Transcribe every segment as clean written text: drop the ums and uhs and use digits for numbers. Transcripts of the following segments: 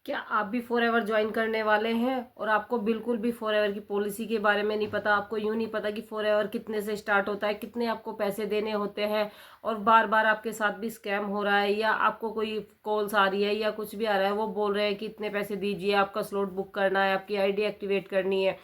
क्या आप भी फॉर एवर ज्वाइन करने वाले हैं और आपको बिल्कुल भी फॉर एवर की पॉलिसी के बारे में नहीं पता? आपको यूं नहीं पता कि फॉर एवर कितने से स्टार्ट होता है, कितने आपको पैसे देने होते हैं, और बार बार आपके साथ भी स्कैम हो रहा है, या आपको कोई कॉल्स आ रही है या कुछ भी आ रहा है, वो बोल रहे हैं कि इतने पैसे दीजिए, आपका स्लॉट बुक करना है, आपकी आईडी एक्टिवेट करनी है,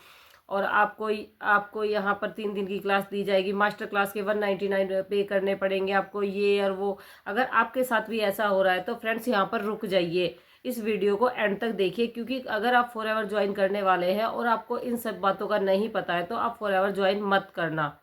और आपको आपको यहाँ पर 3 दिन की क्लास दी जाएगी, मास्टर क्लास के 199 पे करने पड़ेंगे आपको, ये और वो। अगर आपके साथ भी ऐसा हो रहा है तो फ्रेंड्स यहाँ पर रुक जाइए, इस वीडियो को एंड तक देखिए, क्योंकि अगर आप फॉर एवर ज्वाइन करने वाले हैं और आपको इन सब बातों का नहीं पता है तो आप फॉर एवर ज्वाइन मत करना।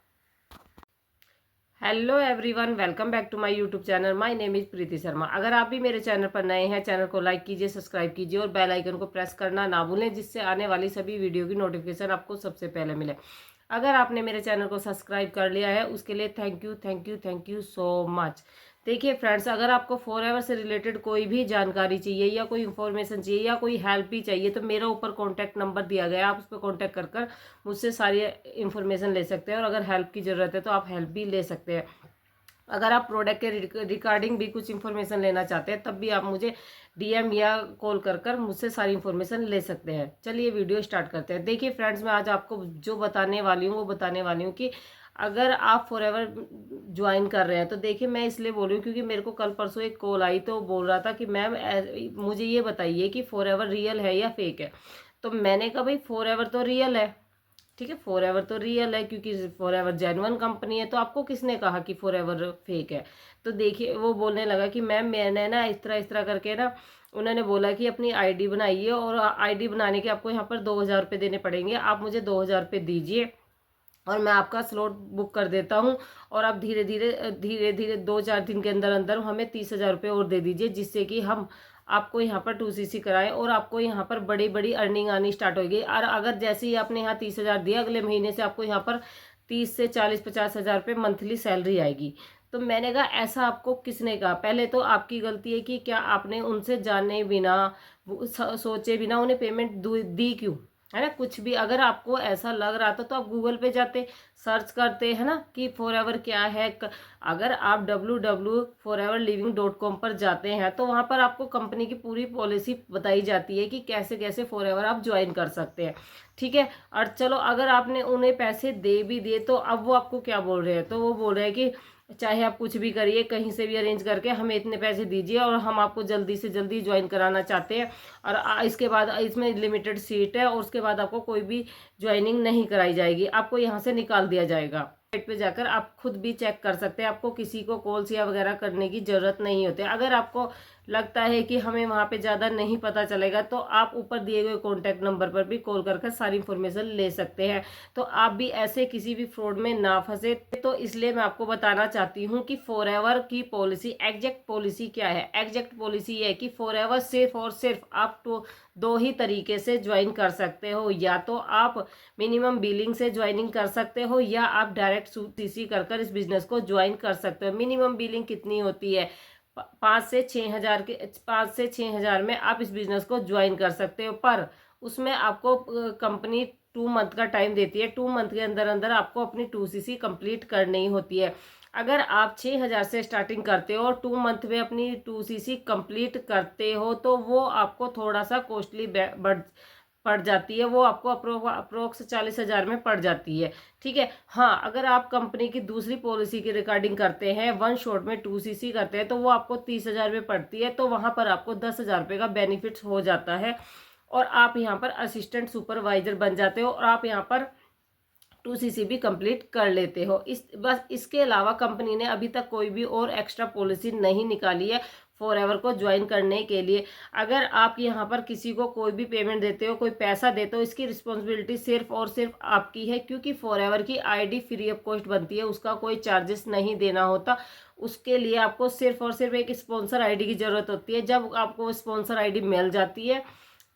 Hello everyone, welcome back to my YouTube channel. My name is Preeti Sharma. अगर आप भी मेरे चैनल पर नए हैं, चैनल को लाइक कीजिए, सब्सक्राइब कीजिए और बेल आइकन को प्रेस करना ना भूलें, जिससे आने वाली सभी वीडियो की नोटिफिकेशन आपको सबसे पहले मिले। अगर आपने मेरे चैनल को सब्सक्राइब कर लिया है उसके लिए thank you, thank you, thank you so much. देखिए फ्रेंड्स, अगर आपको फॉर एवर से रिलेटेड कोई भी जानकारी चाहिए या कोई इन्फॉर्मेशन चाहिए या कोई हेल्प भी चाहिए तो मेरा ऊपर कॉन्टैक्ट नंबर दिया गया है, आप उस पर कॉन्टैक्ट कर कर मुझसे सारी इन्फॉर्मेशन ले सकते हैं, और अगर हेल्प की ज़रूरत है तो आप हेल्प भी ले सकते हैं। अगर आप प्रोडक्ट के रिगार्डिंग भी कुछ इन्फॉर्मेशन लेना चाहते हैं तब भी आप मुझे डीएम या कॉल कर कर मुझसे सारी इन्फॉर्मेशन ले सकते हैं। चलिए वीडियो स्टार्ट करते हैं। देखिए फ्रेंड्स, मैं आज आपको जो बताने वाली हूँ वो बताने वाली हूँ कि अगर आप फॉर एवर ज्वाइन कर रहे हैं तो देखिए, मैं इसलिए बोल रही हूँ क्योंकि मेरे को कल परसों एक कॉल आई तो बोल रहा था कि मैम मुझे ये बताइए कि फॉर एवर रियल है या फेक है। तो मैंने कहा भाई फॉर एवर तो रियल है, ठीक है, फॉर एवर तो रियल है क्योंकि फॉर एवर जेन्युइन कंपनी है, तो आपको किसने कहा कि फॉर एवर फेक है? तो देखिए वो बोलने लगा कि मैम मैंने ना इस तरह करके ना, उन्होंने बोला कि अपनी आईडी बनाइए और आईडी बनाने के आपको यहाँ पर 2,000 रुपये देने पड़ेंगे, आप मुझे 2,000 रुपये दीजिए और मैं आपका स्लॉट बुक कर देता हूँ, और आप धीरे धीरे धीरे धीरे 2-4 दिन के अंदर अंदर हमें 30,000 रुपये और दे दीजिए, जिससे कि हम आपको यहाँ पर 2CC कराएं और आपको यहाँ पर बड़ी बड़ी अर्निंग आनी स्टार्ट होगी। और अगर जैसे ही आपने यहाँ 30,000 दिया, अगले महीने से आपको यहाँ पर 30 से 40-50 हज़ार रुपये मंथली सैलरी आएगी। तो मैंने कहा ऐसा आपको किसने कहा? पहले तो आपकी गलती है कि क्या आपने उनसे जाने बिना, सोचे बिना उन्हें पेमेंट दी क्यों? है ना, कुछ भी अगर आपको ऐसा लग रहा था तो आप गूगल पे जाते, सर्च करते, है ना, कि फॉर एवर क्या है। अगर आप www.foreverliving.com पर जाते हैं तो वहाँ पर आपको कंपनी की पूरी पॉलिसी बताई जाती है कि कैसे कैसे फॉर एवर आप ज्वाइन कर सकते हैं, ठीक है। और चलो, अगर आपने उन्हें पैसे दे भी दिए तो अब वो आपको क्या बोल रहे हैं? तो वो बोल रहे हैं कि चाहे आप कुछ भी करिए, कहीं से भी अरेंज करके हमें इतने पैसे दीजिए और हम आपको जल्दी से जल्दी ज्वाइन कराना चाहते हैं, और इसके बाद इसमें लिमिटेड सीट है और उसके बाद आपको कोई भी ज्वाइनिंग नहीं कराई जाएगी, आपको यहाँ से निकाल दिया जाएगा। साइट पे जाकर आप खुद भी चेक कर सकते हैं, आपको किसी को कॉल्स या वगैरह करने की जरूरत नहीं होती। अगर आपको लगता है कि हमें वहाँ पे ज़्यादा नहीं पता चलेगा तो आप ऊपर दिए गए कॉन्टैक्ट नंबर पर भी कॉल कर सारी इन्फॉर्मेशन ले सकते हैं, तो आप भी ऐसे किसी भी फ्रॉड में ना फंसे। तो इसलिए मैं आपको बताना चाहती हूँ कि फॉर एवर की पॉलिसी, एग्जैक्ट पॉलिसी क्या है। एग्जैक्ट पॉलिसी ये है कि फॉर एवर सिर्फ और सिर्फ आप तो 2 ही तरीके से ज्वाइन कर सकते हो, या तो आप मिनिमम बिलिंग से ज्वाइनिंग कर सकते हो या आप डायरेक्ट सीसी कर इस बिजनेस को ज्वाइन कर सकते हो। मिनिमम बिलिंग कितनी होती है? 5 से 6 हज़ार में आप इस बिजनेस को ज्वाइन कर सकते हो, पर उसमें आपको कंपनी 2 मंथ का टाइम देती है। 2 मंथ के अंदर अंदर आपको अपनी 2CC कंप्लीट करनी होती है। अगर आप 6 हज़ार से स्टार्टिंग करते हो और 2 मंथ में अपनी 2CC कंप्लीट करते हो तो वो आपको थोड़ा सा कॉस्टली पड़ जाती है, वो आपको अप्रोक्स 40 हज़ार में पड़ जाती है, ठीक है। हाँ, अगर आप कंपनी की दूसरी पॉलिसी की रिकॉर्डिंग करते हैं, वन शॉट में 2CC करते हैं, तो वो आपको 30 हज़ार में पड़ती है, तो वहां पर आपको 10 हज़ार रुपये का बेनिफिट हो जाता है और आप यहाँ पर असिस्टेंट सुपरवाइजर बन जाते हो और आप यहाँ पर 2CC भी कंप्लीट कर लेते हो। बस इसके अलावा कंपनी ने अभी तक कोई भी और एक्स्ट्रा पॉलिसी नहीं निकाली है फॉर एवर को ज्वाइन करने के लिए। अगर आप यहाँ पर किसी को कोई भी पेमेंट देते हो, कोई पैसा देते हो, इसकी रिस्पॉन्सिबिलिटी सिर्फ और सिर्फ आपकी है, क्योंकि फॉर एवर की आईडी फ्री ऑफ कॉस्ट बनती है, उसका कोई चार्जेस नहीं देना होता। उसके लिए आपको सिर्फ और सिर्फ एक स्पॉन्सर आईडी की जरूरत होती है। जब आपको स्पॉन्सर आईडी मिल जाती है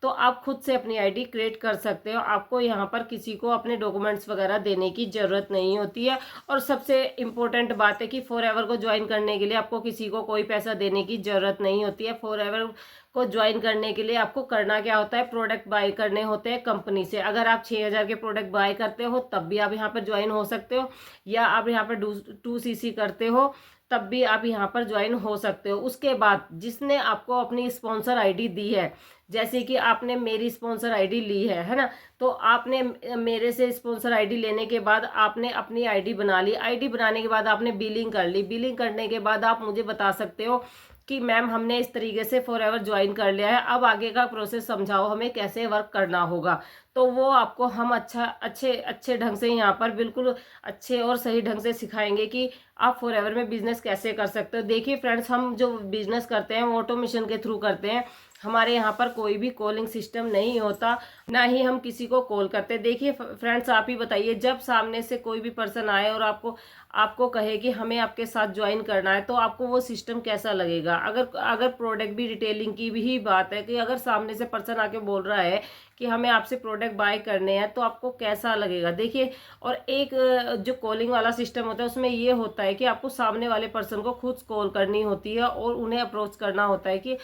तो आप खुद से अपनी आईडी क्रिएट कर सकते हो, आपको यहाँ पर किसी को अपने डॉक्यूमेंट्स वगैरह देने की ज़रूरत नहीं होती है। और सबसे इम्पोर्टेंट बात है कि फॉर एवर को ज्वाइन करने के लिए आपको किसी को कोई पैसा देने की ज़रूरत नहीं होती है। फॉर एवर को ज्वाइन करने के लिए आपको करना क्या होता है? प्रोडक्ट बाय करने होते हैं कंपनी से। अगर आप 6 हज़ार के प्रोडक्ट बाय करते हो तब भी आप यहाँ पर ज्वाइन हो सकते हो, या आप यहाँ पर 2CC करते हो तब भी आप यहाँ पर ज्वाइन हो सकते हो। उसके बाद जिसने आपको अपनी स्पॉन्सर आईडी दी है, जैसे कि आपने मेरी स्पॉन्सर आईडी ली है ना, तो आपने मेरे से स्पॉन्सर आईडी लेने के बाद आपने अपनी आईडी बना ली, आईडी बनाने के बाद आपने बिलिंग कर ली, बिलिंग करने के बाद आप मुझे बता सकते हो कि मैम हमने इस तरीके से फॉरएवर ज्वाइन कर लिया है, अब आगे का प्रोसेस समझाओ हमें कैसे वर्क करना होगा। तो वो आपको हम अच्छे अच्छे ढंग से यहाँ पर बिल्कुल अच्छे और सही ढंग से सिखाएंगे कि आप फॉरएवर में बिजनेस कैसे कर सकते हो। देखिए फ्रेंड्स, हम जो बिजनेस करते हैं वो ऑटोमेशन के थ्रू करते हैं। हमारे यहाँ पर कोई भी कॉलिंग सिस्टम नहीं होता, ना ही हम किसी को कॉल करते। देखिए फ्रेंड्स, आप ही बताइए, जब सामने से कोई भी पर्सन आए और आपको कहे कि हमें आपके साथ ज्वाइन करना है, तो आपको वो सिस्टम कैसा लगेगा। अगर प्रोडक्ट भी डिटेलिंग की भी बात है कि अगर सामने से पर्सन आके बोल रहा है कि हमें आपसे प्रोडक्ट बाय करने हैं, तो आपको कैसा लगेगा। देखिए, और एक जो कॉलिंग वाला सिस्टम होता है उसमें ये होता है कि आपको सामने वाले पर्सन को खुद कॉल करनी होती है और उन्हें अप्रोच करना होता है कि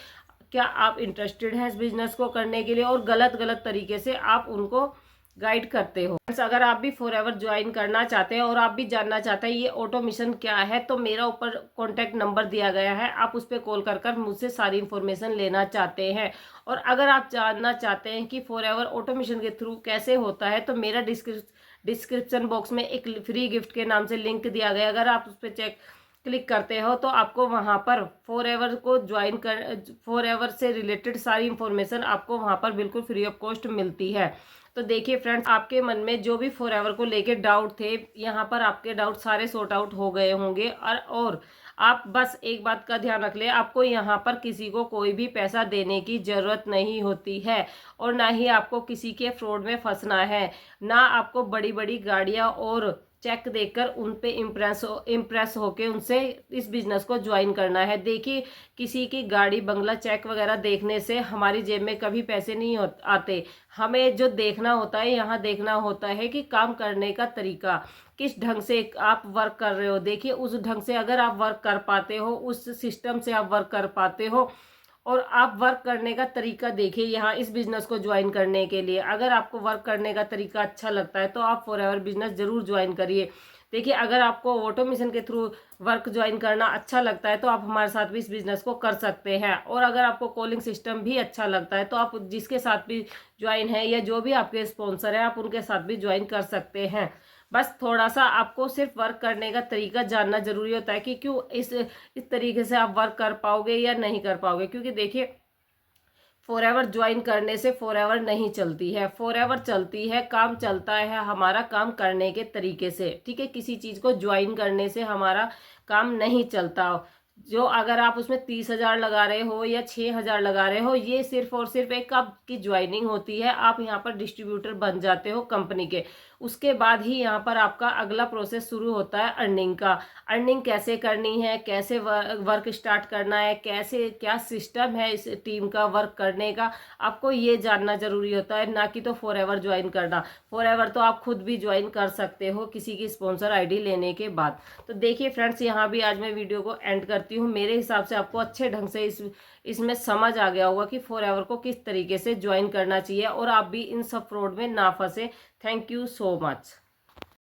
क्या आप इंटरेस्टेड हैं इस बिजनेस को करने के लिए, और गलत गलत तरीके से आप उनको गाइड करते हो। अगर आप भी फॉरएवर ज्वाइन करना चाहते हैं और आप भी जानना चाहते हैं ये ऑटोमेशन क्या है, तो मेरा ऊपर कॉन्टैक्ट नंबर दिया गया है, आप उस पर कॉल कर मुझसे सारी इन्फॉर्मेशन लेना चाहते हैं। और अगर आप जानना चाहते हैं कि फॉरएवर ऑटोमेशन के थ्रू कैसे होता है, तो मेरा डिस्क्रिप्शन बॉक्स में एक फ्री गिफ्ट के नाम से लिंक दिया गया, अगर आप उस पर क्लिक करते हो तो आपको वहां पर फॉरएवर को ज्वाइन कर फॉरएवर से रिलेटेड सारी इंफॉर्मेशन आपको वहां पर बिल्कुल फ्री ऑफ कॉस्ट मिलती है। तो देखिए फ्रेंड्स, आपके मन में जो भी फॉरएवर को लेके डाउट थे, यहाँ पर आपके डाउट सारे सॉर्ट आउट हो गए होंगे। और आप बस एक बात का ध्यान रख ले, आपको यहाँ पर किसी को कोई भी पैसा देने की जरूरत नहीं होती है, और ना ही आपको किसी के फ्रॉड में फंसना है, ना आपको बड़ी बड़ी गाड़ियाँ और चेक देकर उन पे इम्प्रेस होके उनसे इस बिजनेस को ज्वाइन करना है। देखिए, किसी की गाड़ी बंगला चेक वगैरह देखने से हमारी जेब में कभी पैसे नहीं आते। हमें जो देखना होता है, यहाँ देखना होता है कि काम करने का तरीका, किस ढंग से आप वर्क कर रहे हो। देखिए, उस ढंग से अगर आप वर्क कर पाते हो, उस सिस्टम से आप वर्क कर पाते हो, और आप वर्क करने का तरीका देखिए यहाँ इस बिजनेस को ज्वाइन करने के लिए, अगर आपको वर्क करने का तरीका अच्छा लगता है तो आप फॉरएवर बिजनेस जरूर ज्वाइन करिए। देखिए, अगर आपको ऑटोमेशन के थ्रू वर्क ज्वाइन करना अच्छा लगता है तो आप हमारे साथ भी इस बिजनेस को कर सकते हैं, और अगर आपको कॉलिंग सिस्टम भी अच्छा लगता है तो आप जिसके साथ भी ज्वाइन है या जो भी आपके स्पॉन्सर है आप उनके साथ भी ज्वाइन कर सकते हैं। बस थोड़ा सा आपको सिर्फ वर्क करने का तरीका जानना जरूरी होता है कि क्यों इस तरीके से आप वर्क कर पाओगे या नहीं कर पाओगे। क्योंकि देखिए, फॉरएवर ज्वाइन करने से फॉरएवर नहीं चलती है, फॉरएवर चलती है, काम चलता है हमारा काम करने के तरीके से। ठीक है, किसी चीज को ज्वाइन करने से हमारा काम नहीं चलता। जो अगर आप उसमें 30,000 लगा रहे हो या 6,000 लगा रहे हो, ये सिर्फ और सिर्फ एक आपकी ज्वाइनिंग होती है, आप यहाँ पर डिस्ट्रीब्यूटर बन जाते हो कंपनी के। उसके बाद ही यहाँ पर आपका अगला प्रोसेस शुरू होता है अर्निंग का। अर्निंग कैसे करनी है, कैसे वर्क स्टार्ट करना है, कैसे क्या सिस्टम है इस टीम का वर्क करने का, आपको ये जानना जरूरी होता है, ना कि तो फॉरएवर ज्वाइन करना। फॉरएवर तो आप खुद भी ज्वाइन कर सकते हो किसी की स्पॉन्सर आईडी लेने के बाद। तो देखिए फ्रेंड्स, यहाँ भी आज मैं वीडियो को एंड करती हूँ। मेरे हिसाब से आपको अच्छे ढंग से इसमें समझ आ गया होगा कि फॉरएवर को किस तरीके से ज्वाइन करना चाहिए, और आप भी इन सब फ्रॉड में ना फंसे। Thank you so much.